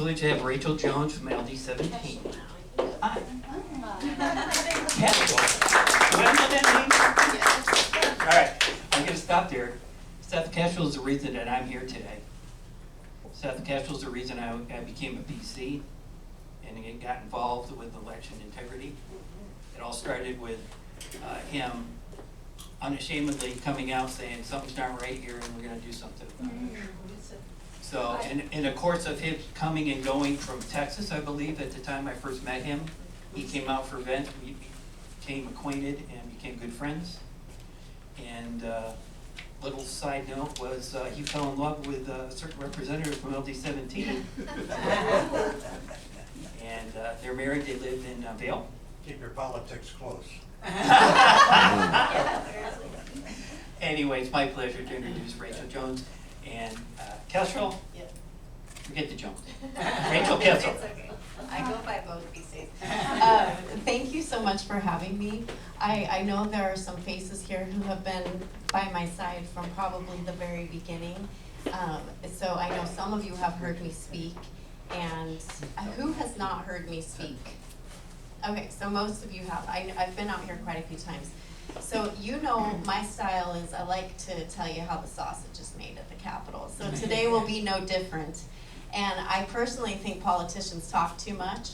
privilege to have Rachael Jones from LD 17. Hi. Keshel. Do I know that name? All right, I'm going to stop there. Seth Keshel is the reason that I'm here today. Seth Keshel is the reason I became a PC and got involved with election integrity. It all started with him unashamedly coming out saying something's not right here and we're going to do something about it. So, in the course of him coming and going from Texas, I believe, at the time I first met him, he came out for events, we became acquainted and became good friends. And little side note was he fell in love with a certain representative from LD 17. And they're married, they live in Vail. Keep your politics close. Anyway, it's my pleasure to introduce Rachael Jones and Keshel. Yeah. Forget the Jones. Rachael Keshel. It's okay. I go by both these days. Thank you so much for having me. I know there are some faces here who have been by my side from probably the very beginning. So I know some of you have heard me speak, and who has not heard me speak? Okay, so most of you have. I've been out here quite a few times. So you know my style is I like to tell you how the sausage is made at the Capitol. So today will be no different. And I personally think politicians talk too much.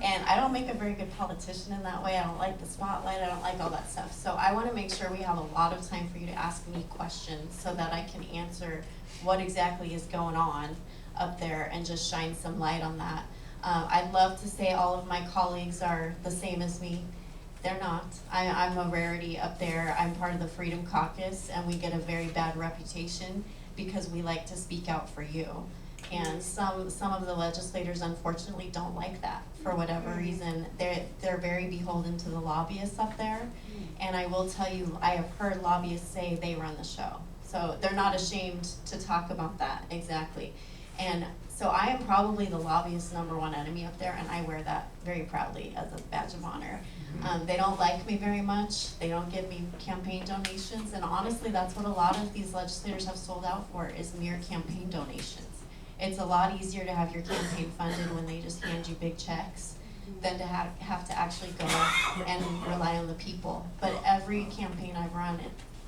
And I don't make a very good politician in that way. I don't like the spotlight. I don't like all that stuff. So I want to make sure we have a lot of time for you to ask me questions so that I can answer what exactly is going on up there and just shine some light on that. I'd love to say all of my colleagues are the same as me. They're not. I'm a rarity up there. I'm part of the Freedom Caucus, and we get a very bad reputation because we like to speak out for you. And some of the legislators, unfortunately, don't like that for whatever reason. They're very beholden to the lobbyists up there. And I will tell you, I have heard lobbyists say they run the show. So they're not ashamed to talk about that, exactly. And so I am probably the lobbyist's #1 enemy up there, and I wear that very proudly as a badge of honor. They don't like me very much. They don't give me campaign donations, and honestly, that's what a lot of these legislators have sold out for, is mere campaign donations. It's a lot easier to have your campaign funded when they just hand you big checks than to have to actually go and rely on the people. But every campaign I've run,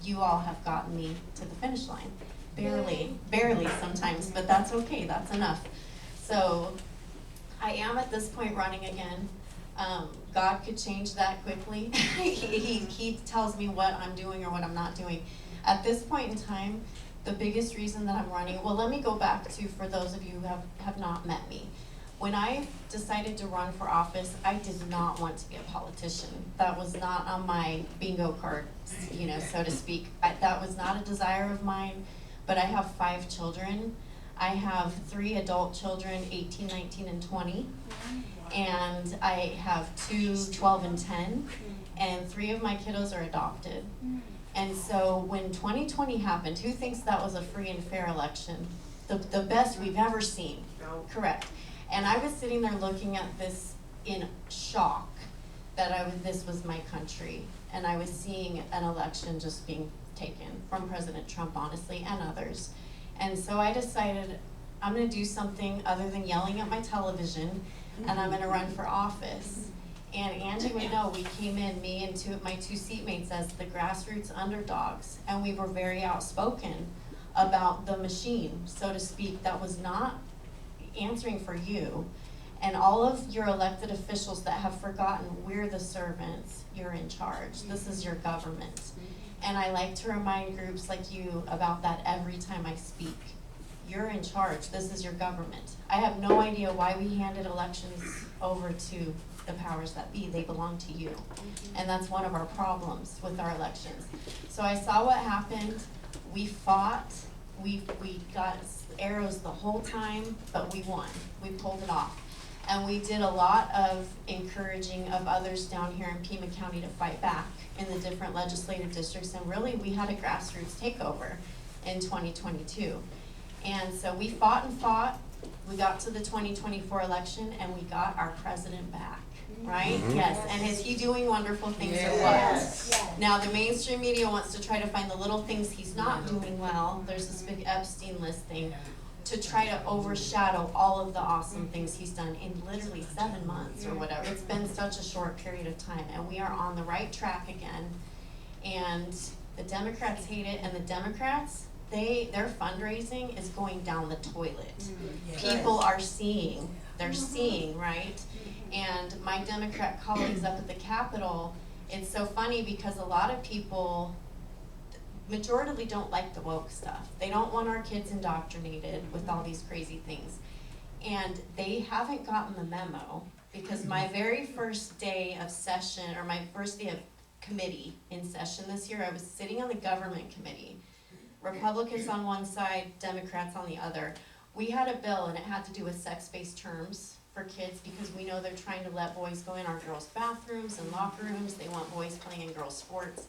you all have gotten me to the finish line. Barely sometimes, but that's okay, that's enough. So I am at this point running again. God could change that quickly. he tells me what I'm doing or what I'm not doing. At this point in time, the biggest reason that I'm running, well, let me go back to, for those of you who have not met me. When I decided to run for office, I did not want to be a politician. That was not on my bingo card, so to speak. That was not a desire of mine, but I have 5 children. I have 3 adult children, 18, 19, and 20. And I have 2, 12, and 10. And 3 of my kiddos are adopted. And so when 2020 happened, who thinks that was a free and fair election? The best we've ever seen. No. Correct. And I was sitting there looking at this in shock that this was my country. And I was seeing an election just being taken from President Trump, honestly, and others. And so I decided I'm going to do something other than yelling at my television, and I'm going to run for office. And Angie would know, we came in, me and my 2 seatmates, as the grassroots underdogs, and we were very outspoken about the machine, so to speak, that was not answering for you. And all of your elected officials that have forgotten, we're the servants, you're in charge, this is your government. And I like to remind groups like you about that every time I speak. You're in charge, this is your government. I have no idea why we handed elections over to the powers that be. They belong to you. And that's one of our problems with our elections. So I saw what happened. We fought. We got arrows the whole time, but we won. We pulled it off. And we did a lot of encouraging of others down here in Pima County to fight back in the different legislative districts. And really, we had a grassroots takeover in 2022. And so we fought and fought. We got to the 2024 election, and we got our president back. Right? Mm-hmm. Yes. And is he doing wonderful things or what? Yes. Now, the mainstream media wants to try to find the little things he's not doing well. There's this big Epstein list thing. to try to overshadow all of the awesome things he's done in literally 7 months or whatever. It's been such a short period of time, and we are on the right track again. And the Democrats hate it, and the Democrats, their fundraising is going down the toilet. People are seeing, they're seeing, right? And my Democrat colleagues up at the Capitol, it's so funny because a lot of people majoritively don't like the woke stuff. They don't want our kids indoctrinated with all these crazy things. And they haven't gotten the memo, because my very first day of session, or my first day of committee in session this year, I was sitting on the government committee. Republicans on one side, Democrats on the other. We had a bill and it had to do with sex-based terms for kids, because we know they're trying to let boys go in our girls' bathrooms and locker rooms. They want boys playing in girls' sports.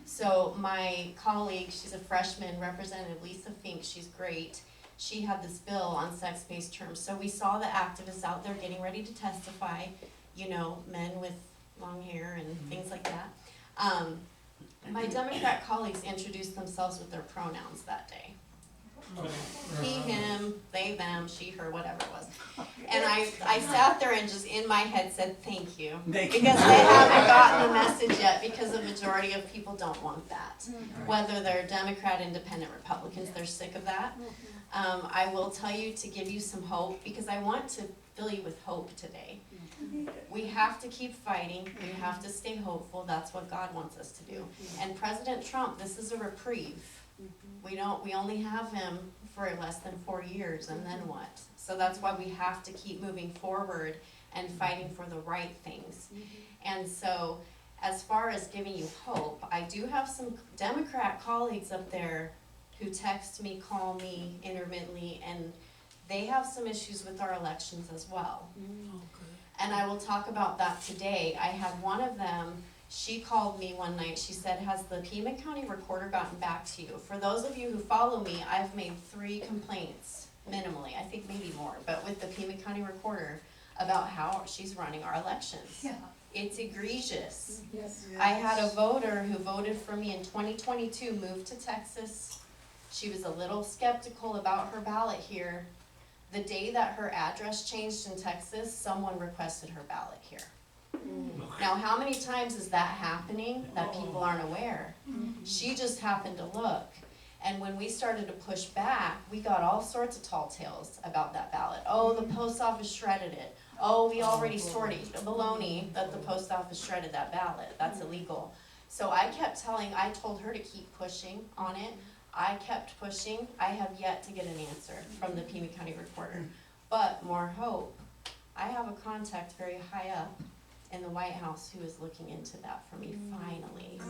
So my colleague, she's a freshman, Representative Lisa Fink, she's great. She had this bill on sex-based terms. So we saw the activists out there getting ready to testify, you know, men with long hair and things like that. My Democrat colleagues introduced themselves with their pronouns that day. He, him, they, them, she, her, whatever it was. And I sat there and just in my head said, thank you. Because they haven't gotten the message yet, because the majority of people don't want that. Whether they're Democrat, Independent, Republicans, they're sick of that. I will tell you to give you some hope, because I want to fill you with hope today. We have to keep fighting. We have to stay hopeful. That's what God wants us to do. And President Trump, this is a reprieve. We only have him for less than 4 years, and then what? So that's why we have to keep moving forward and fighting for the right things. And so, as far as giving you hope, I do have some Democrat colleagues up there who text me, call me intermittently, and they have some issues with our elections as well. And I will talk about that today. I had one of them, she called me one night. She said, has the Pima County Recorder gotten back to you? For those of you who follow me, I've made 3 complaints, minimally, I think maybe more, but with the Pima County Recorder about how she's running our elections. Yeah. It's egregious. Yes. I had a voter who voted for me in 2022, moved to Texas. She was a little skeptical about her ballot here. The day that her address changed in Texas, someone requested her ballot here. Now, how many times is that happening that people aren't aware? She just happened to look. And when we started to push back, we got all sorts of tall tales about that ballot. Oh, the post office shredded it. Oh, we already stored it. Baloney that the post office shredded that ballot. That's illegal. So I told her to keep pushing on it. I kept pushing. I have yet to get an answer from the Pima County Recorder. But more hope. I have a contact very high up in the White House who is looking into that for me finally.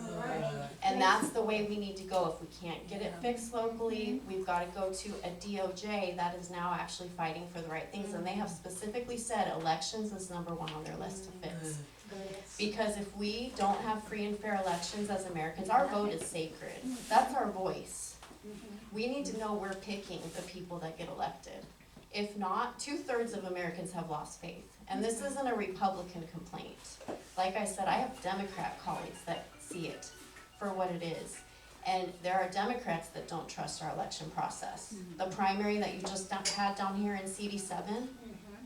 And that's the way we need to go. If we can't get it fixed locally, we've got to go to a DOJ that is now actually fighting for the right things. And they have specifically said elections is #1 on their list to fix. Because if we don't have free and fair elections as Americans, our vote is sacred. That's our voice. We need to know we're picking the people that get elected. If not, 2/3 of Americans have lost faith. And this isn't a Republican complaint. Like I said, I have Democrat colleagues that see it for what it is. And there are Democrats that don't trust our election process. The primary that you just had down here in CD7,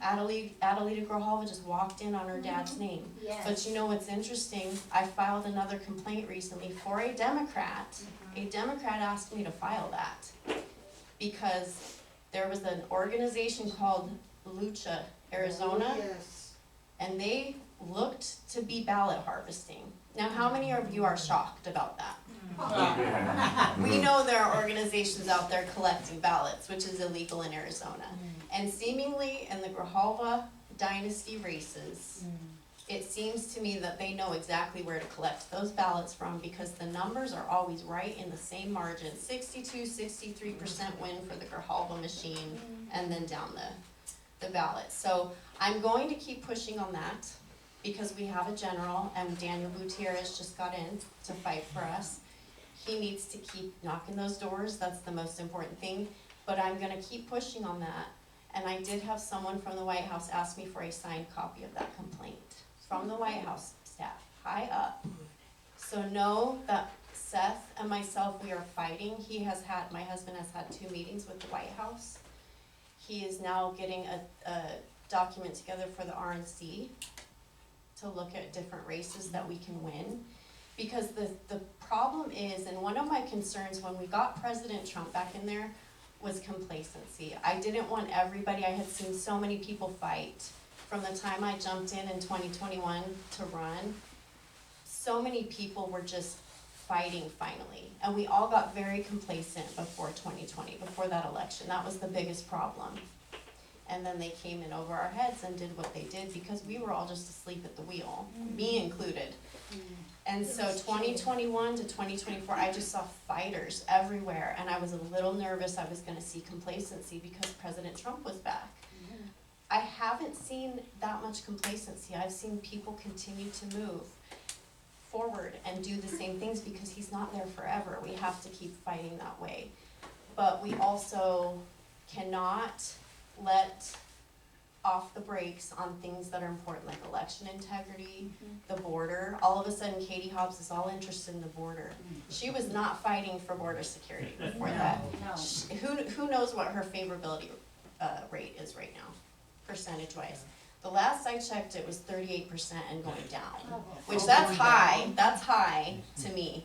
Adelita Grijalva just walked in on her dad's name. Yes. But you know what's interesting? I filed another complaint recently for a Democrat. A Democrat asked me to file that because there was an organization called Lucha, Arizona, and they looked to be ballot harvesting. Now, how many of you are shocked about that? We know there are organizations out there collecting ballots, which is illegal in Arizona. And seemingly in the Grijalva dynasty races, it seems to me that they know exactly where to collect those ballots from, because the numbers are always right in the same margin. 62-63% win for the Grijalva machine, and then down the ballot. So I'm going to keep pushing on that, because we have a general, and Daniel Gutierrez just got in to fight for us. He needs to keep knocking those doors. That's the most important thing. But I'm going to keep pushing on that. And I did have someone from the White House ask me for a signed copy of that complaint from the White House staff, high up. So know that Seth and myself, we are fighting. My husband has had 2 meetings with the White House. He is now getting a document together for the RNC to look at different races that we can win. Because the problem is, and one of my concerns when we got President Trump back in there was complacency. I didn't want everybody, I had seen so many people fight from the time I jumped in 2021 to run. So many people were just fighting finally. And we all got very complacent before 2020, before that election. That was the biggest problem. And then they came in over our heads and did what they did because we were all just asleep at the wheel, me included. And so 2021 to 2024, I just saw fighters everywhere, and I was a little nervous I was gonna see complacency because President Trump was back. I haven't seen that much complacency. I've seen people continue to move forward and do the same things because he's not there forever. We have to keep fighting that way. But we also cannot let off the brakes on things that are important, like election integrity, the border. All of a sudden, Katie Hobbs is all interested in the border. She was not fighting for border security before that. Who knows what her favorability rate is right now, percentage-wise? The last I checked, it was 38% and going down, which that's high to me.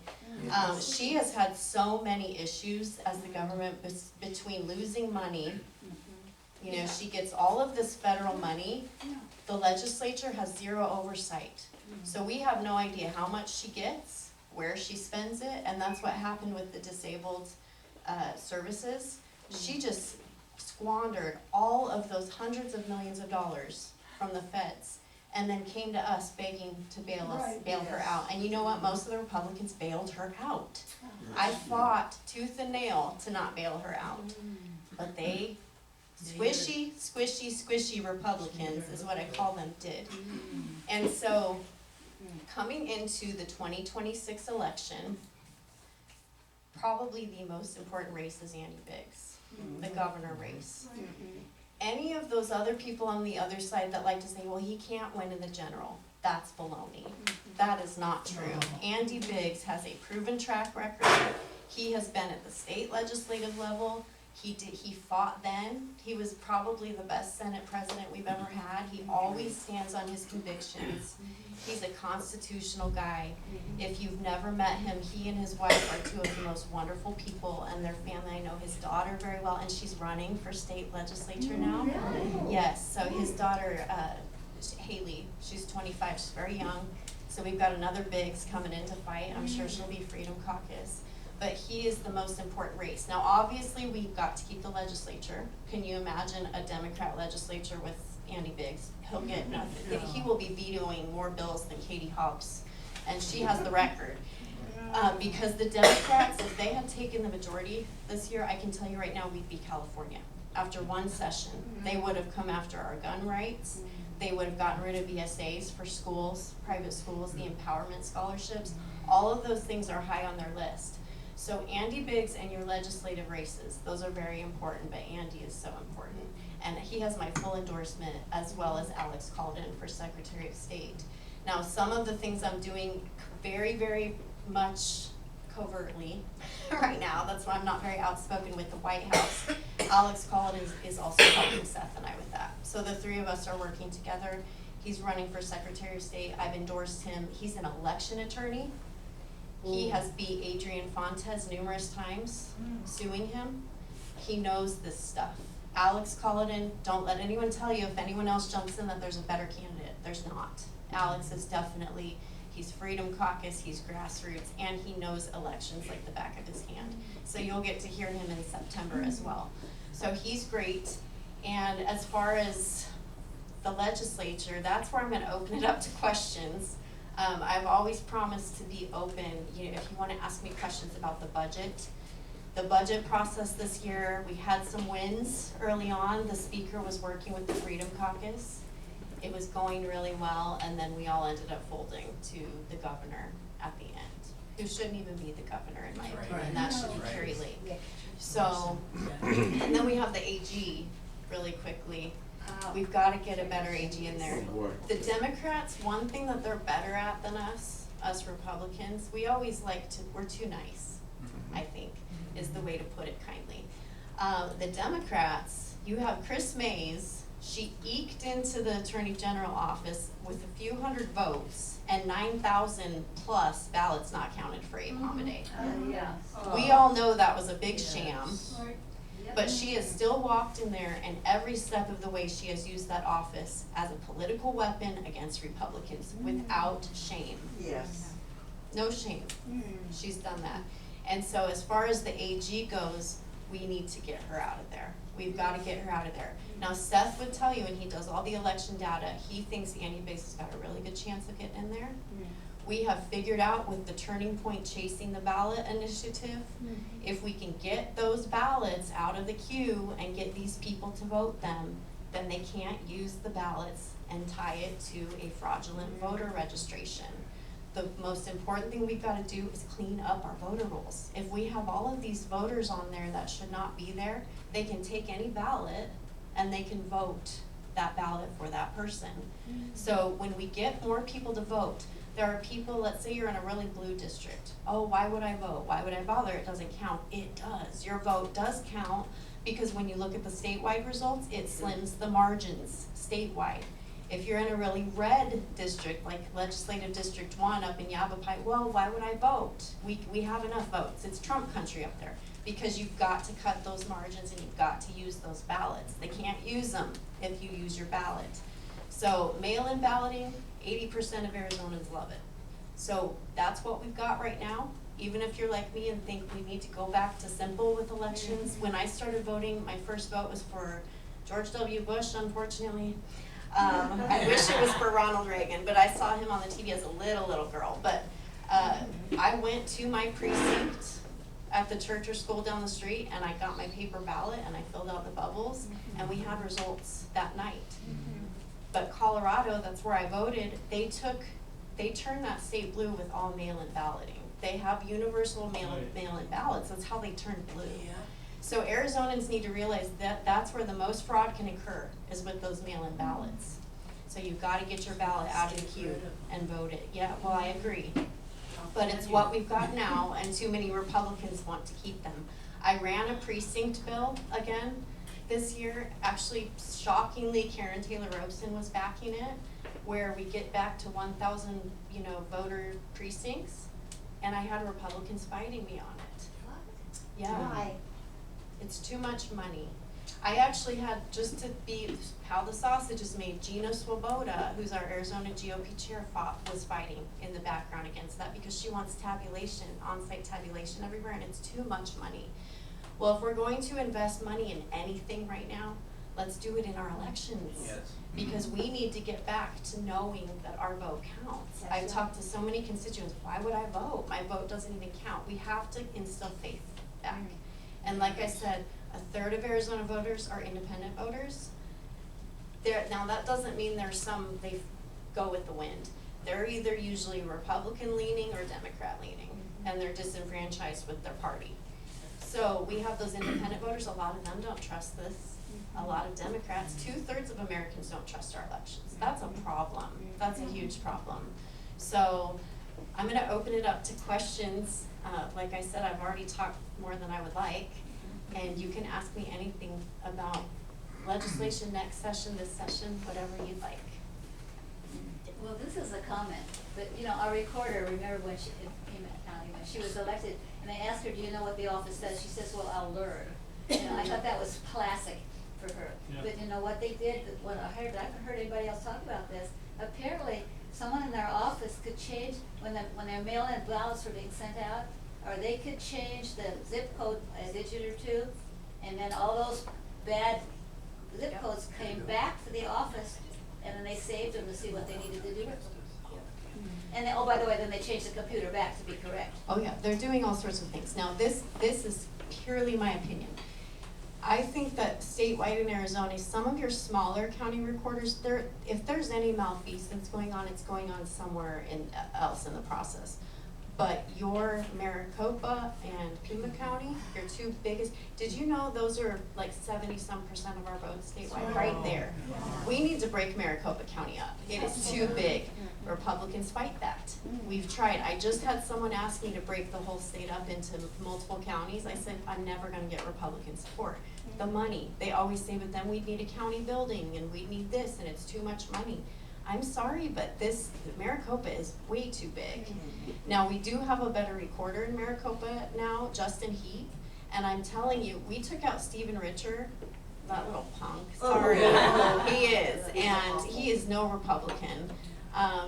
She has had so many issues as the government between losing money. You know, she gets all of this federal money. The legislature has zero oversight. So we have no idea how much she gets, where she spends it, and that's what happened with the disabled services. She just squandered all of those hundreds of millions of dollars from the feds and then came to us begging to bail her out. And you know what? Most of the Republicans bailed her out. I fought tooth and nail to not bail her out. But they squishy Republicans is what I call them did. And so coming into the 2026 election, probably the most important race is Andy Biggs, the governor race. Any of those other people on the other side that like to say, well, he can't win in the general, that's baloney. That is not true. Andy Biggs has a proven track record. He has been at the state legislative level. He fought then. He was probably the best Senate president we've ever had. He always stands on his convictions. He's a constitutional guy. If you've never met him, he and his wife are two of the most wonderful people, and their family. I know his daughter very well, and she's running for state legislature now. Yes, so his daughter, Haley, she's 25, she's very young. So we've got another Biggs coming in to fight. I'm sure she'll be Freedom Caucus. But he is the most important race. Now, obviously, we've got to keep the legislature. Can you imagine a Democrat legislature with Andy Biggs? He'll get nothing. He will be vetoing more bills than Katie Hobbs, and she has the record. Because the Democrats, if they had taken the majority this year, I can tell you right now, we'd be California. After one session, they would have come after our gun rights. They would have gotten rid of ESAs for schools, private schools, the empowerment scholarships. All of those things are high on their list. So Andy Biggs and your legislative races, those are very important, but Andy is so important. And he has my full endorsement, as well as Alex Kolodin for Secretary of State. Now, some of the things I'm doing very, very much covertly right now, that's why I'm not very outspoken with the White House. Alex Kolodin is also helping Seth and I with that. So the three of us are working together. He's running for Secretary of State. I've endorsed him. He's an election attorney. He has beat Adrian Fontes numerous times, suing him. He knows this stuff. Alex Kolodin, don't let anyone tell you if anyone else jumps in that there's a better candidate. There's not. Alex is definitely, he's Freedom Caucus, he's grassroots, and he knows elections like the back of his hand. So you'll get to hear him in September as well. So he's great. And as far as the legislature, that's where I'm gonna open it up to questions. I've always promised to be open, you know, if you want to ask me questions about the budget process this year. We had some wins early on. The speaker was working with the Freedom Caucus. It was going really well, and then we all ended up folding to the governor at the end, who shouldn't even be the governor in my opinion. That should be Carrie Lake. So, and then we have the AG really quickly. We've got to get a better AG in there. The Democrats, one thing that they're better at than us Republicans, we always like to, we're too nice, I think, is the way to put it kindly. The Democrats, You have Chris Mays, she eked into the Attorney General office with a few hundred votes and 9,000 plus ballots not counted for APOM day. Yeah. We all know that was a big sham, Yep. but she has still walked in there, and every step of the way she has used that office as a political weapon against Republicans without shame. Yes. No shame. She's done that. And so as far as the AG goes, we need to get her out of there. We've gotta get her out of there. Now Seth would tell you, and he does all the election data, he thinks Annie Biggs has got a really good chance of getting in there. We have figured out with the Turning Point Chasing the Ballot initiative, if we can get those ballots out of the queue and get these people to vote them, then they can't use the ballots and tie it to a fraudulent voter registration. The most important thing we've gotta do is clean up our voter rolls. If we have all of these voters on there that should not be there, they can take any ballot and they can vote that ballot for that person. So when we get more people to vote, there are people, let's say you're in a really blue district. Oh, why would I vote? Why would I bother? It doesn't count. It does. Your vote does count because when you look at the statewide results, it slims the margins statewide. If you're in a really red district, like Legislative District 1 up in Yavapai, well, why would I vote? We have enough votes. It's Trump country up there. Because you've got to cut those margins and you've got to use those ballots. They can't use them if you use your ballot. So mail-in balloting, 80% of Arizonans love it. So that's what we've got right now. Even if you're like me and think we need to go back to simple with elections. When I started voting, my first vote was for George W. Bush, unfortunately. I wish it was for Ronald Reagan, but I saw him on the TV as a little girl. But I went to my precinct at the church or school down the street, and I got my paper ballot and I filled out the bubbles, and we had results that night. But Colorado, that's where I voted, they turned that state blue with all mail-in balloting. They have universal mail-in ballots, that's how they turned blue. So Arizonans need to realize that that's where the most fraud can occur, is with those mail-in ballots. So you've gotta get your ballot out of the queue and vote it. Yeah, well, I agree. But it's what we've got now, and too many Republicans want to keep them. I ran a precinct bill again this year. Actually, shockingly, Karen Taylor Robson was backing it, where we get back to 1,000, voter precincts, and I had Republicans fighting me on it. Yeah. Why? It's too much money. I actually had, just to be how the sausage is made, Gina Swoboda, who's our Arizona GOP chair, was fighting in the background against that because she wants tabulation, on-site tabulation everywhere, and it's too much money. Well, if we're going to invest money in anything right now, let's do it in our elections. Yes. Because we need to get back to knowing that our vote counts. Yes, I've yeah. talked to so many constituents, why would I vote? My vote doesn't even count. We have to instill faith back. And like I said, 1/3 of Arizona voters are independent voters. Now that doesn't mean there's some, they go with the wind. They're either usually Republican leaning or Democrat leaning, and they're disenfranchised with their party. So we have those independent voters, a lot of them don't trust this. A lot of Democrats, 2/3 of Americans don't trust our elections. That's a problem. That's a huge problem. So I'm gonna open it up to questions. Like I said, I've already talked more than I would like, and you can ask me anything about legislation next session, this session, whatever you'd like. Well, this is a comment, but our recorder, remember when she came at county, when she was elected, and I asked her, do you know what the office says? She says, well, I'll learn. I thought that was classic for her. Yeah. But what they did, what I haven't heard anybody else talk about this, apparently someone in their office could change, when their mail-in ballots were being sent out, or they could change the zip code a digit or two, and then all those bad zip codes came back to the office, and then they saved them to see what they needed to do. And then, oh, by the way, then they changed the computer back to be correct. Oh yeah, they're doing all sorts of things. Now this is purely my opinion. I think that statewide in Arizona, some of your smaller county recorders, if there's any malfeasance going on, it's going on somewhere else in the process. But your Maricopa and Pima County, your two biggest, did you know those are like 70-some% of our votes statewide, right there? We need to break Maricopa County up. It is too big. Republicans fight that. We've tried. I just had someone ask me to break the whole state up into multiple counties. I said, I'm never gonna get Republican support. the money. They always say, but then we'd need a county building and we'd need this and it's too much money. I'm sorry, but Maricopa is way too big. Now, we do have a better recorder in Maricopa now, Justin Heap, and I'm telling you, we took out Stephen Richer, that little punk, sorry, he is, and he is no Republican.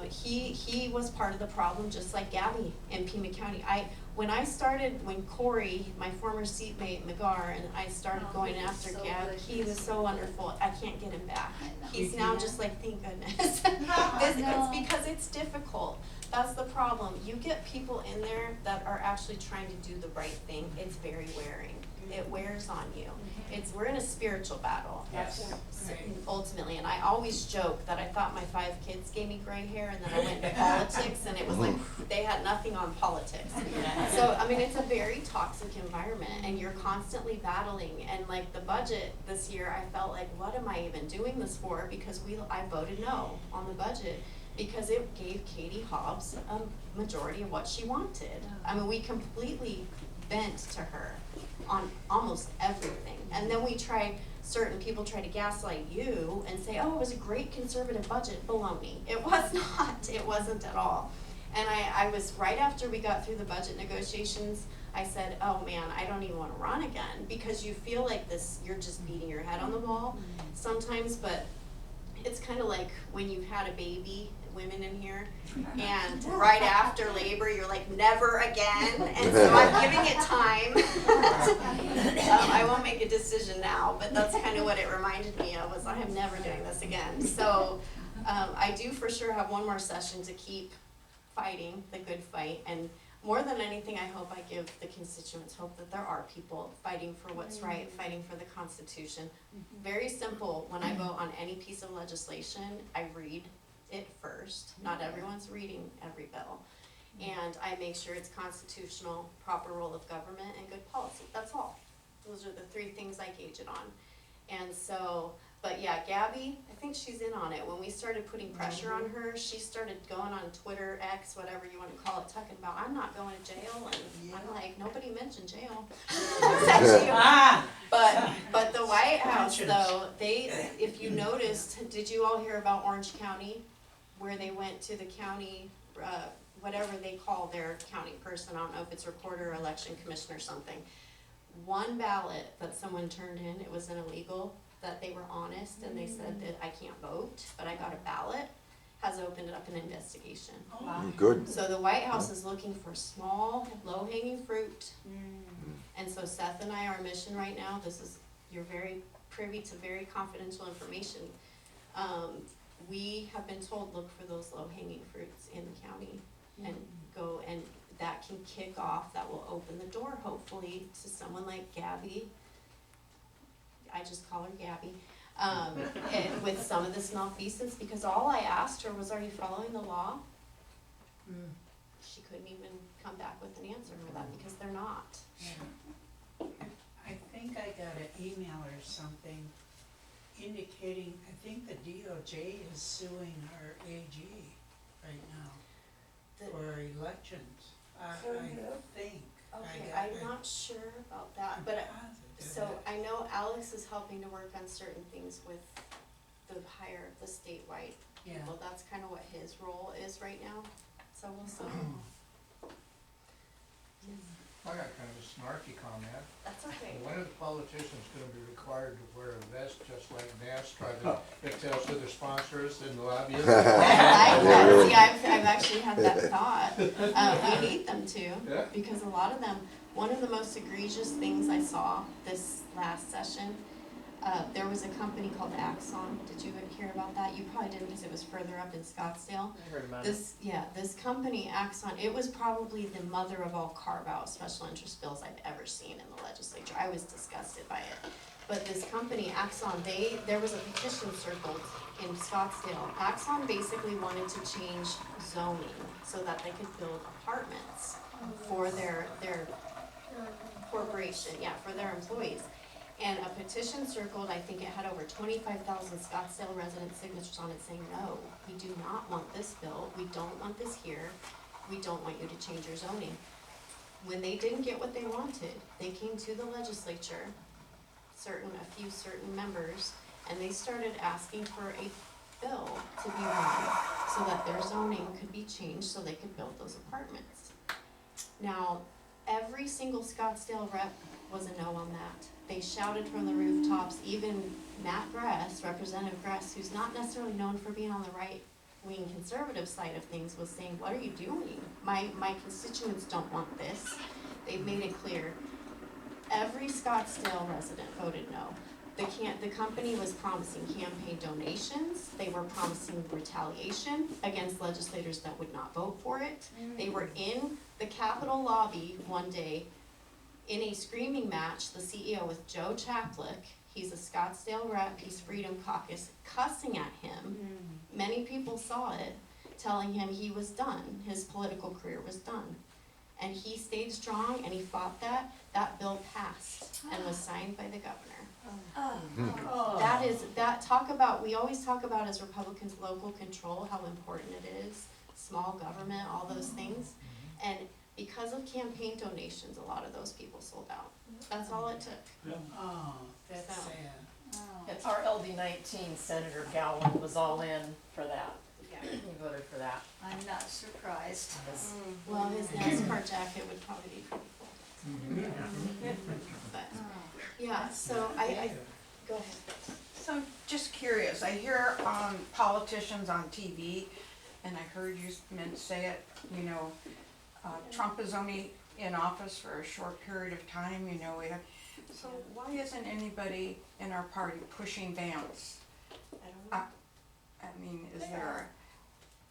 He was part of the problem, just like Gabby in Pima County. When Corey, my former seatmate, McGar, and I started going after so Gab, good. he was so wonderful. I can't get him back. I know. He's now just like, thank goodness. No. It's because it's difficult. That's the problem. You get people in there that are actually trying to do the right thing. It's very wearing. It wears on you. We're in a spiritual battle. Yes. Ultimately, and I always joke that I thought my 5 kids gave me gray hair, and then I went into politics, and it was like they had nothing on politics. So, I mean, it's a very toxic environment, and you're constantly battling. And like the budget this year, I felt like, what am I even doing this for? Because I voted no on the budget because it gave Katie Hobbs a majority of what she wanted. I mean, we completely bent to her on almost everything, and then certain people try to gaslight you and say, oh, it was a great conservative budget. Baloney. It was not. It wasn't at all. And I was, right after we got through the budget negotiations, I said, oh man, I don't even want to run again, because you feel like you're just beating your head on the wall sometimes, but it's kind of like when you've had a baby, women in here, and right after labor, you're like, never again, and so I'm giving it time. I won't make a decision now, but that's kind of what it reminded me of, was I am never doing this again. So I do for sure have one more session to keep fighting the good fight, and more than anything, I hope I give the constituents hope that there are people fighting for what's right, fighting for the Constitution. Very simple, when I vote on any piece of legislation, I read it first. Not everyone's reading every bill. And I make sure it's constitutional, proper role of government, and good policy. That's all. Those are the 3 things I gauge it on. And so, but yeah, Gabby, I think she's in on it. When we started putting pressure on her, she started going on Twitter, X, whatever you want to call it, talking about, I'm not going to jail. And I'm like, nobody mentioned jail. But the White House, though, if you noticed, did you all hear about Orange County, where they went to the county, whatever they call their county person, I don't know if it's recorder or election commissioner or something. One ballot that someone turned in, it was an illegal, that they were honest, and they said that I can't vote, but I got a ballot, has opened up an investigation. Good. So the White House is looking for small, low-hanging fruit. And so Seth and I, our mission right now, you're very privy to very confidential information. We have been told, look for those low-hanging fruits in the county and go, and that can kick off, that will open the door, hopefully, to someone like Gabby. I just call her Gabby, and with some of this malfeasance, because all I asked her was, are you following the law? She couldn't even come back with an answer for that, because they're not. I think I got an email or something indicating, I think the DOJ is suing our AG right now for elections. I think. Okay, I'm not sure about that, but so I know Alex is helping to work on certain things with the statewide people. That's kind of what his role is right now, so we'll see. I got kind of a snarky comment. That's okay. When are the politicians gonna be required to wear a vest just like NASCAR, that tells who their sponsors and the lobbyists? I like that. See, I've actually had that thought. We need them to, Yeah. because a lot of them, one of the most egregious things I saw this last session, there was a company called Axon. Did you hear about that? You probably didn't, because it was further up in Scottsdale. I heard about it. This company, Axon, it was probably the mother of all carve-out special interest bills I've ever seen in the legislature. I was disgusted by it. But this company, Axon, there was a petition circled in Scottsdale. Axon basically wanted to change zoning so that they could build apartments for their corporation, for their employees. And a petition circled, I think it had over 25,000 Scottsdale resident signatures on it saying, no, we do not want this built, we don't want this here, we don't want you to change your zoning. When they didn't get what they wanted, they came to the legislature, a few certain members, and they started asking for a bill to be run so that their zoning could be changed so they could build those apartments. Now, every single Scottsdale rep was a no on that. They shouted from the rooftops, even Matt Gress, Representative Gress, who's not necessarily known for being on the right-wing conservative side of things, was saying, what are you doing? My constituents don't want this. They've made it clear. Every Scottsdale resident voted no. The company was promising campaign donations. They were promising retaliation against legislators that would not vote for it. They were in the Capitol lobby one day in a screaming match, the CEO with Joe Chaplick. He's a Scottsdale rep, he's Freedom Caucus, cussing at him. Many people saw it, telling him he was done, his political career was done. And he stayed strong and he fought that. That bill passed and was signed by the governor. We always talk about as Republicans local control, how important it is, small government, all those things. And because of campaign donations, a lot of those people sold out. That's all it took. Oh, that's So. sad. Our LD 19 Senator Gowan was all in for that. He voted for that. I'm not surprised. Well, his NASCAR jacket would probably be pretty cool. But, yeah, so I, go ahead. So I'm just curious, I hear politicians on TV, and I heard you men say it, you know, Trump is only in office for a short period of time, you know, so why isn't anybody in our party pushing Vance? I don't know. I mean, is there,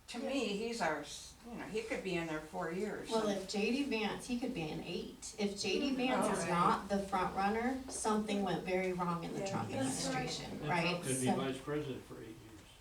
to me, he's our, you know, he could be in there 4 years. Well, if JD Vance, he could be an 8. If JD Vance is Right. not the front runner, something went very wrong in the Trump administration, right? And Trump could be So- vice president for 8 years.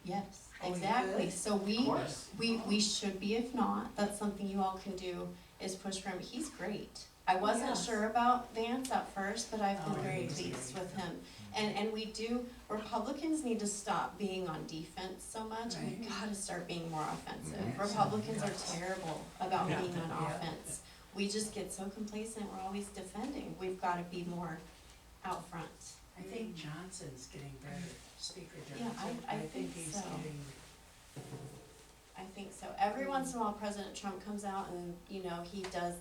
Yes, Oh, he exactly, could? so we should be, if not, that's something you all can do, is push for him, he's great. I wasn't Yes. sure about Vance at first, but I've been Oh, very he's pleased great. with him. And we do, Republicans need to stop being on defense so much, and we Right. gotta start being more offensive. Yes. Republicans are Yes. terrible about Yeah. being on Yeah. offense. We just get so complacent, we're always defending, we've gotta be more out front. I think Johnson's getting better, Speaker Yeah, Johnson. I think he's so. getting, I think so. Every once in a while, President Trump comes out and, you know, he does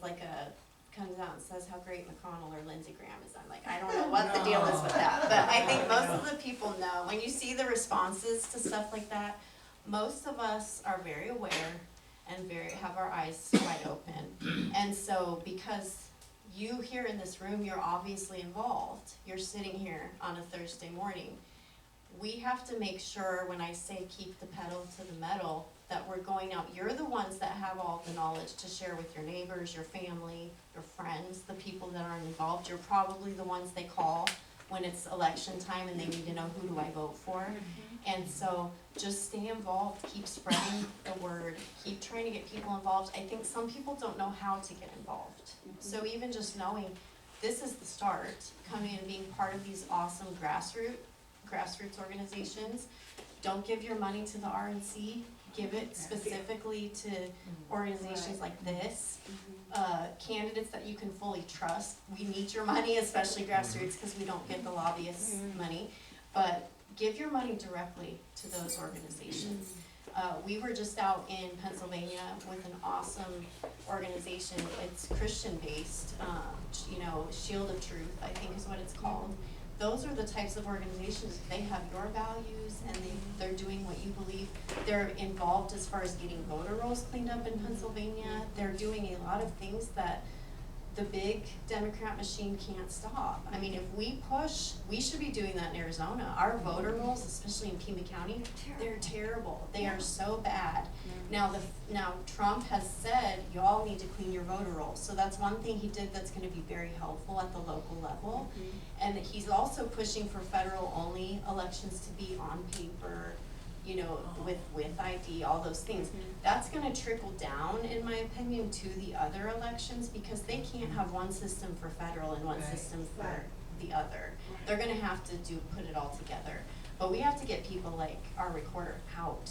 comes out and says how great McConnell or Lindsey Graham is. I'm like, I don't know what the deal is with that. But I think most of the people know. When you see the responses to stuff like that, most of us are very aware and have our eyes wide open. And so because you here in this room, you're obviously involved. You're sitting here on a Thursday morning. We have to make sure, when I say keep the pedal to the metal, that we're going out. You're the ones that have all the knowledge to share with your neighbors, your family, your friends, the people that aren't involved. You're probably the ones they call when it's election time and they need to know, who do I vote for? And so just stay involved, keep spreading the word, keep trying to get people involved. I think some people don't know how to get involved. So even just knowing this is the start, coming and being part of these awesome grassroots organizations. Don't give your money to the RNC, give it specifically to organizations like this. Candidates that you can fully trust. We need your money, especially grassroots, because we don't get the lobbyists' money. But give your money directly to those organizations. We were just out in Pennsylvania with an awesome organization. It's Christian-based, Shield of Truth, I think is what it's called. Those are the types of organizations, they have your values and they're doing what you believe. They're involved as far as getting voter rolls cleaned up in Pennsylvania. They're doing a lot of things that the big Democrat machine can't stop. I mean, if we push, we should be doing that in Arizona. Our voter rolls, especially in Pima County, they're terrible. They are so bad. Now Trump has said, y'all need to clean your voter rolls. So that's one thing he did that's gonna be very helpful at the local level. And he's also pushing for federal only elections to be on paper, with ID, all those things. That's gonna trickle down, in my opinion, to the other elections, because they can't have one system for federal and one Right. system for the other. They're gonna have to put it all together. But we have to get people like our recorder out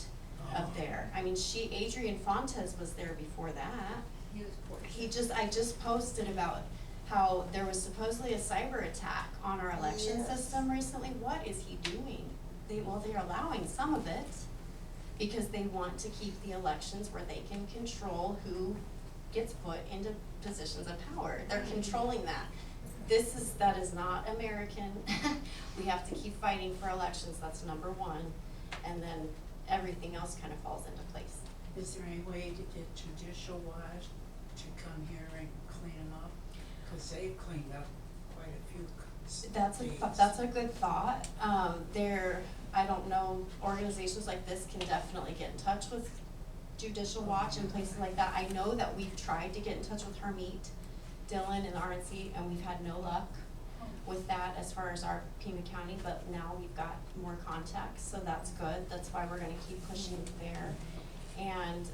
of there. I mean, Adrian Fontes was there before that. He was poor. I just posted about how there was supposedly a cyber attack on our election Yes. system recently. What is he doing? They're allowing some of it because they want to keep the elections where they can control who gets put into positions of power. They're controlling that. That is not American. We have to keep fighting for elections, that's number one, and then everything else kind of falls into place. Is there any way to get Judicial Watch to come here and clean them up? Cause they've cleaned up quite a few days. That's a good thought. I don't know, organizations like this can definitely get in touch with Judicial Watch and places like that. I know that we've tried to get in touch with Hermit, Dylan, and RNC, and we've had no luck with that as far as our Pima County, but now we've got more contacts, so that's good. That's why we're gonna keep pushing there. And,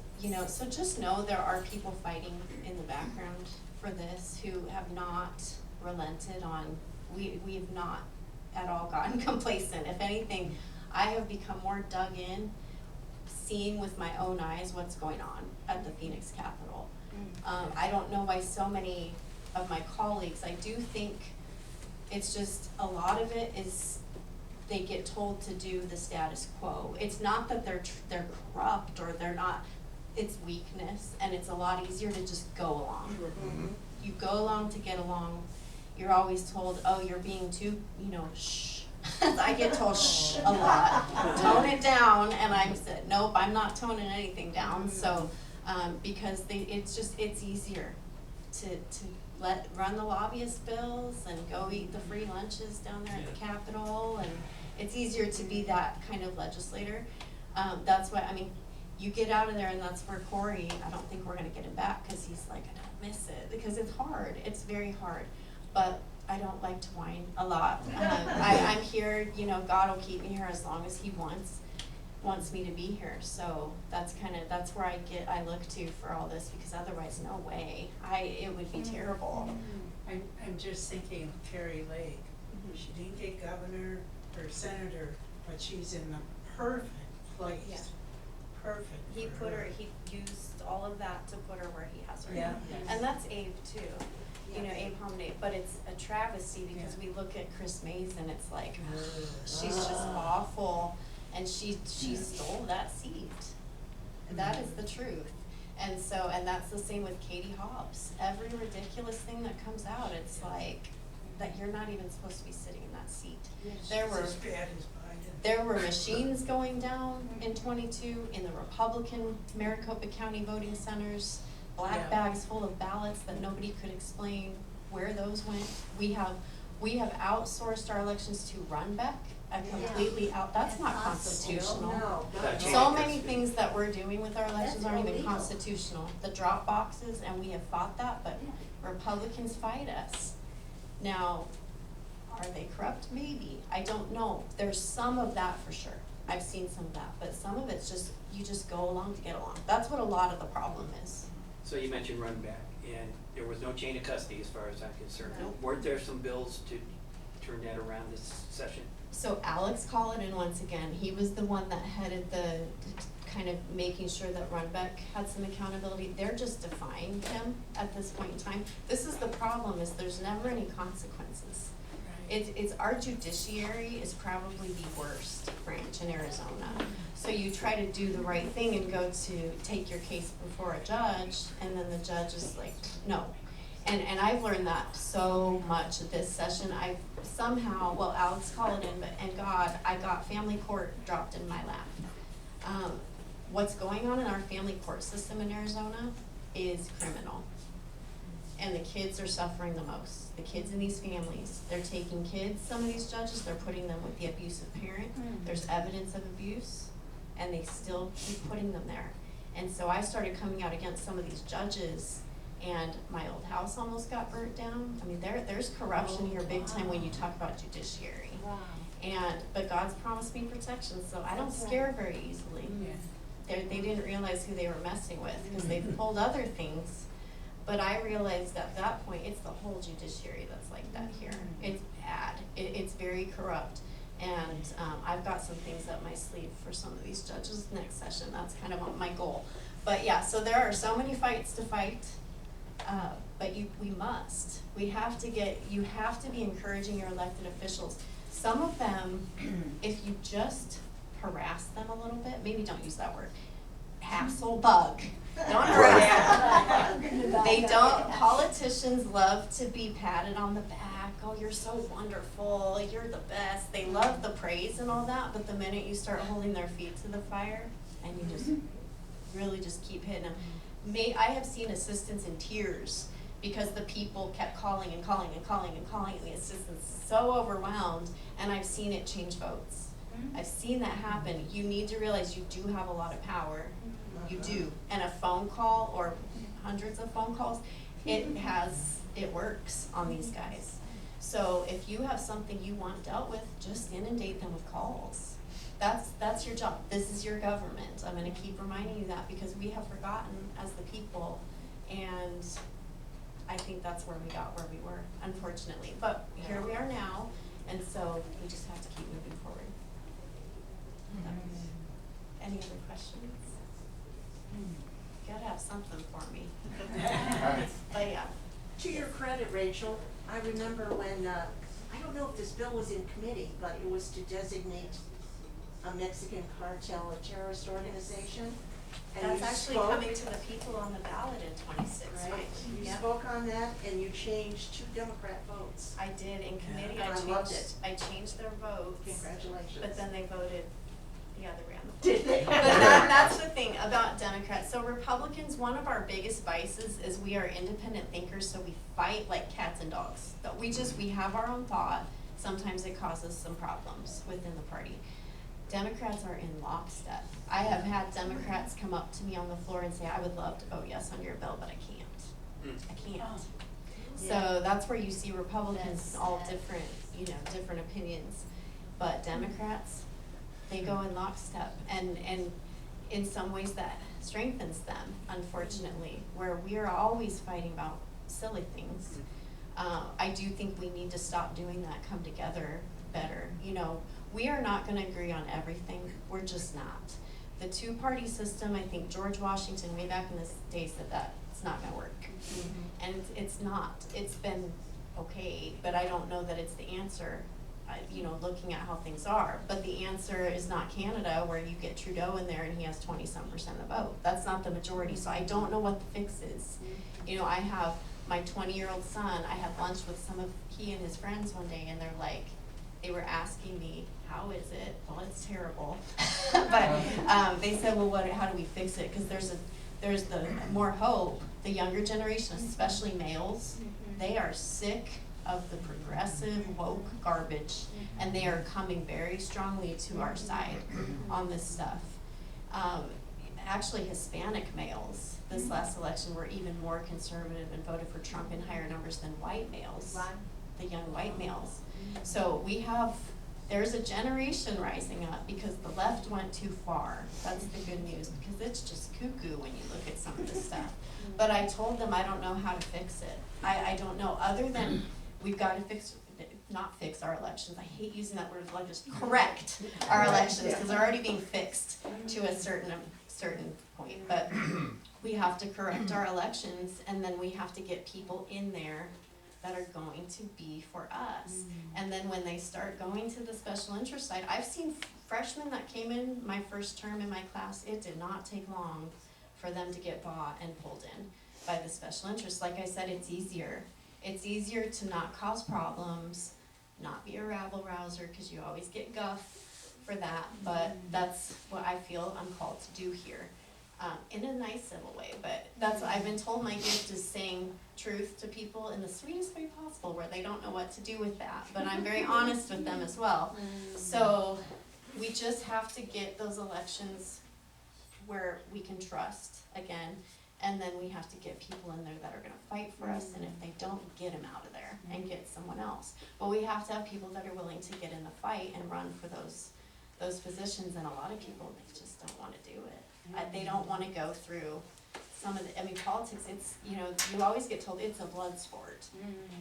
so just know there are people fighting in the background for this who have not relented on, we have not at all gotten complacent. If anything, I have become more dug in, seeing with my own eyes what's going on at the Phoenix Capitol. I don't know why so many of my colleagues, I do think it's just, a lot of it is they get told to do the status quo. It's not that they're corrupt or they're not, it's weakness, and it's a lot easier to just go along. You go along to get along. You're always told, oh, you're being too, shh. I get told shh a lot. Tone it down, and I said, nope, I'm not toning anything down. So, because it's easier to run the lobbyist bills and go eat the free lunches down there at the Capitol, and it's easier to be that kind of legislator. That's why, you get out of there, and that's where Corey, I don't think we're gonna get him back, cause he's like, I don't miss it, because it's hard, it's very hard, but I don't like to whine a lot. I'm here, God will keep me here as long as he wants me to be here, so that's where I look to for all this, because otherwise, no way, it would be terrible. I'm just thinking of Carrie Lake. She didn't get governor or senator, but she's in the perfect place. Yeah. Perfect He for he used all of that to put her where he has her. Yeah. And that's Abe too, Abe Hominy, but it's a travesty because we look at Chris Mays and it's like, she's just awful, and she stole that seat. That is the truth. And that's the same with Katie Hobbs. Every ridiculous thing that comes out, it's like, that you're not even supposed to be sitting in that seat. There were as bad as Biden. There were machines going down in 22 in the Republican Maricopa County voting centers, black bags full of ballots that nobody could explain where those went. We have outsourced our elections to Runbeck, that's not constitutional. No. So many things that we're doing with our elections aren't even constitutional. The drop boxes, and we have fought that, but Republicans fight us. Now, are they corrupt? Maybe. I don't know. There's some of that for sure. I've seen some of that, but some of it's just, you just go along to get along. That's what a lot of the problem is. So you mentioned Runback, and there was no chain of custody as far as I'm concerned. No. Weren't there some bills to turn that around this session? So Alex Kolodin, once again, he was the one that headed the kind of making sure that Runbeck had some accountability. They're just defying him at this point in time. This is the problem, is there's never any consequences. It's our judiciary is probably the worst branch in Arizona. So you try to do the right thing and go to take your case before a judge, and then the judge is like, no. And I've learned that so much at this session. I've somehow, Alex Kolodin, and God, I got family court dropped in my lap. What's going on in our family court system in Arizona is criminal. And the kids are suffering the most. The kids in these families, they're taking kids, some of these judges, they're putting them with the abusive parent. There's evidence of abuse, and they still keep putting them there. And so I started coming out against some of these judges, and my old house almost got burnt down. There's corruption here big time when you talk about judiciary. Wow. But God's promised me protection, so I don't scare very easily. They didn't realize who they were messing with, because they've pulled other things. But I realized at that point, it's the whole judiciary that's like that here. It's bad. It's very corrupt. And I've got some things up my sleeve for some of these judges next session. That's kind of my goal. But yeah, so there are so many fights to fight. but we must. We have to you have to be encouraging your elected officials. Some of them, if you just harass them a little bit, maybe don't use that word, hassle bug. Don't harass them. They don't, politicians love to be patted on the back. Oh, you're so wonderful, you're the best. They love the praise and all that, but the minute you start holding their feet to the fire and you just really just keep hitting them. I have seen assistants in tears because the people kept calling and calling and calling and calling, and the assistant's so overwhelmed, and I've seen it change votes. I've seen that happen. You need to realize you do have a lot of power. You do. And a phone call or hundreds of phone calls, it works on these guys. So if you have something you want dealt with, just inundate them with calls. That's your job. This is your government. I'm gonna keep reminding you that because we have forgotten as the people, and I think that's where we got where we were, unfortunately. But here we are now, and so we just have to keep moving forward. Any other questions? You gotta have something for me. But yeah. To your credit, Rachel, I remember when, I don't know if this bill was in committee, but it was to designate a Mexican cartel a terrorist organization. And That's you actually spoke, coming to the people on the ballot in 26, right? right? You Yep. spoke on that and you changed 2 Democrat votes. I did, in committee, Yeah. I I loved changed, I changed their votes. Congratulations. But then they voted the other way on the Did they? But that's the thing about Democrats. So Republicans, one of our biggest vices is we are independent thinkers, so we fight like cats and dogs. But we have our own thought. Sometimes it causes some problems within the party. Democrats are in lockstep. I have had Democrats come up to me on the floor and say, I would love to vote yes on your bill, but I can't. I can't. So that's where you see Republicans all different, different opinions. But Democrats, they go in lockstep, and in some ways that strengthens them, unfortunately, where we are always fighting about silly things. I do think we need to stop doing that, come together better. We are not gonna agree on everything, we're just not. The 2-party system, I think George Washington way back in the day said that it's not gonna work. And it's not, it's been okay, but I don't know that it's the answer. Looking at how things are, but the answer is not Canada, where you get Trudeau in there and he has 20-some% of the vote. That's not the majority, so I don't know what the fix is. I have my 20-year-old son, I had lunch with he and his friends one day, and they were asking me, how is it? Well, it's terrible. But they said, well, how do we fix it? Because there's the more hope. The younger generation, especially males, they are sick of the progressive woke garbage, and they are coming very strongly to our side on this stuff. Actually, Hispanic males this last election were even more conservative and voted for Trump in higher numbers than white males, the young white males. So there's a generation rising up because the left went too far. That's the good news, because it's just cuckoo when you look at some of this stuff. But I told them I don't know how to fix it. I don't know, other than we've got to not fix our elections. I hate using that word, just correct our elections, because they're already being fixed to a certain point. But we have to correct our elections, and then we have to get people in there that are going to be for us. And then when they start going to the special interest side, I've seen freshmen that came in my first term in my class, it did not take long for them to get bought and pulled in by the special interest. Like I said, it's easier. It's easier to not cause problems, not be a rabble-rouser, because you always get guff for that, but that's what I feel I'm called to do here. In a nice civil way, but that's what I've been told. My gift is saying truth to people in the sweetest way possible, where they don't know what to do with that, but I'm very honest with them as well. So we just have to get those elections where we can trust again, and then we have to get people in there that are going to fight for us, and if they don't, get them out of there and get someone else. But we have to have people that are willing to get in the fight and run for those positions, and a lot of people, they just don't want to do it. They don't want to go through some of politics, it's, you always get told it's a blood sport.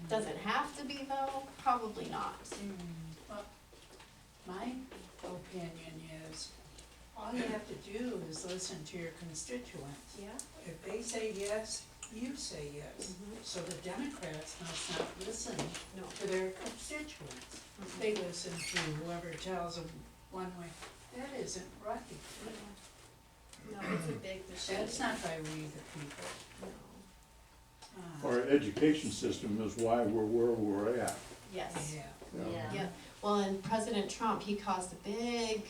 Does it have to be though? Probably not. Well, my opinion is, all you have to do is listen to your constituents. Yeah. If they say yes, you say yes. Mhm. So the Democrats must not listen No. to their constituents. They listen to whoever tells them one way. That isn't right. No, it's a big machine. That's not by we the people. No. Our education system is why we're where we're at. Yes. Yeah. you know. Yeah. Yeah, well, and President Trump, he caused a big,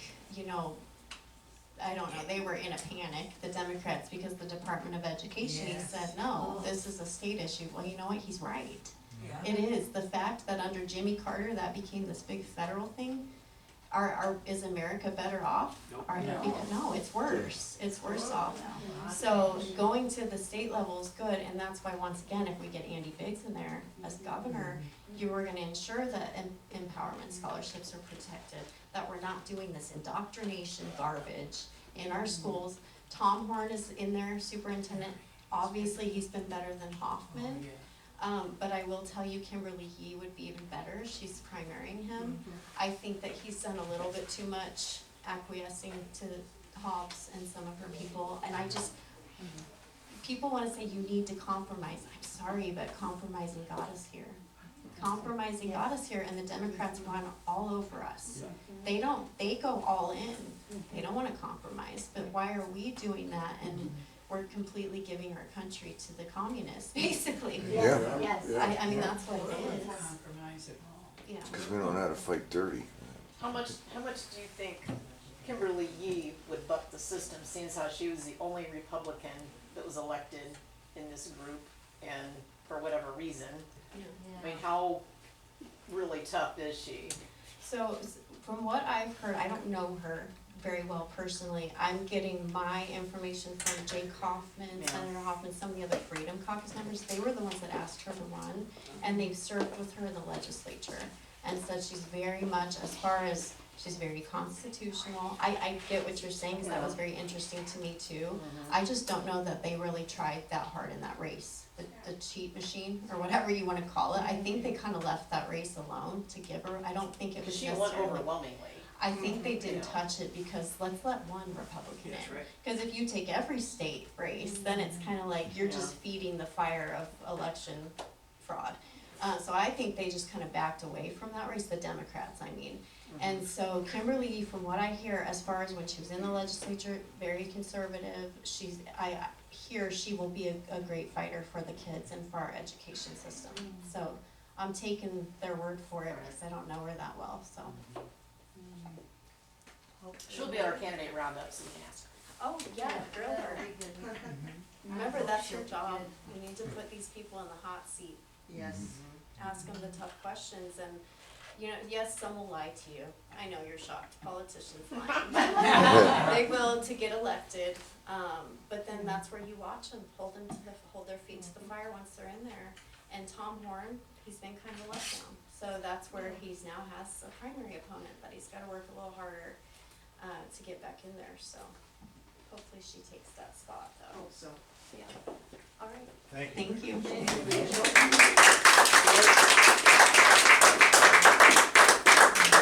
I don't know, they were in a panic, the Democrats, because the Department of Education, he Yes. said, no, this is a state issue. Well, you know what, he's right. Yeah. It is, the fact that under Jimmy Carter, that became this big federal thing, is America better off? Nope. No, it's worse, it's worse off. So going to the state level is good, and that's why, once again, if we get Andy Biggs in there as governor, you are gonna ensure that empowerment scholarships are protected, that we're not doing this indoctrination garbage in our schools. Tom Horn is in there, superintendent, obviously, he's been better than Hoffman. But I will tell you, Kimberly Yee would be even better, she's primarying him. I think that he's done a little bit too much acquiescing to Hobbs and some of her people, and people wanna say you need to compromise, I'm sorry, but compromising got us here. Compromising got us here, and the Democrats run all over us. They go all in, they don't wanna compromise, but why are we doing that, and we're completely giving our country to the communists, basically. Yes, yes. I mean, that's what it Don't is, compromise at all. yeah. Because we don't know how to fight dirty. How much do you think Kimberly Yee would buck the system, seeing as how she was the only Republican that was elected in this group, and for whatever reason? I mean, how really tough is she? So, from what I've heard, I don't know her very well personally, I'm getting my information from Jake Hoffman, Yeah. Senator Hoffman, some of the other Freedom Caucus members, they were the ones that asked her to run, and they've served with her in the legislature, and said she's very much, as far as, she's very constitutional. I get what you're saying, because that was very interesting to me too. I just don't know that they really tried that hard in that race, the cheat machine, or whatever you wanna call it. I think they kinda left that race alone to give her, I don't think it was She won necessarily. overwhelmingly. I think they didn't Yeah. touch it because let's let one Republican That's in. right. Cause if you take every state race, then it's kinda like you're just feeding the fire of election fraud. So I think they just kinda backed away from that race, the Democrats, I mean. And so Kimberly, from what I hear, as far as when she was in the legislature, very conservative, I hear she will be a great fighter for the kids and for our education system. So I'm taking their word for it, because I don't know her that well, so. She'll be at our candidate roundup, so we can ask her. Oh, yeah, grill her. Very good. Remember, that's your job. You need to put these people in the hot seat, Yes. ask them the tough questions, and, yes, some will lie to you. I know you're shocked, politicians lie. They will to get elected, but then that's where you watch them, hold their feet to the fire once they're in there. And Tom Horn, he's been kind of let down, so that's where he's now has a primary opponent that he's gotta work a little harder, to get back in there, so hopefully she takes that spot though. Hope so. Yeah, all right, Thank you. thank you. Thank you, Rachel.